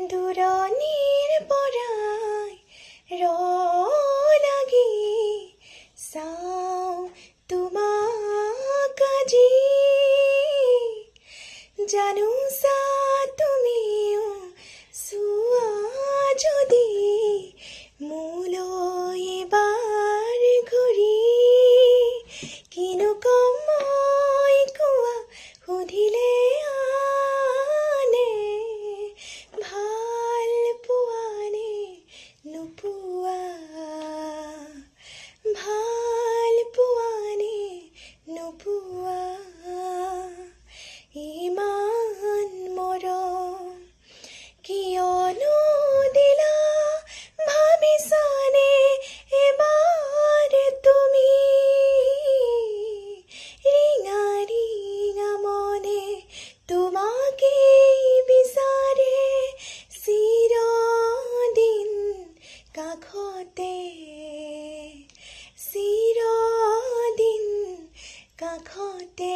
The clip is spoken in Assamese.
দূৰণিৰ পৰাই লাগি চাওঁ তোমাক আজি জানোছা তুমিও চোৱা যদি মোলৈ এবাৰ ঘূৰি কিনো কম মই কোৱা সুধিলে আনে ভাল পোৱানে নোপোৱা ভাল পোৱানে নোপোৱা ইমান মৰম কিয়নো দিলা ভাবিছানে এবাৰ তুমি ৰিঙা ৰিঙা মনে তোমাকেই বিচাৰে চিৰদিন কাষতে চিৰদিন কাষতে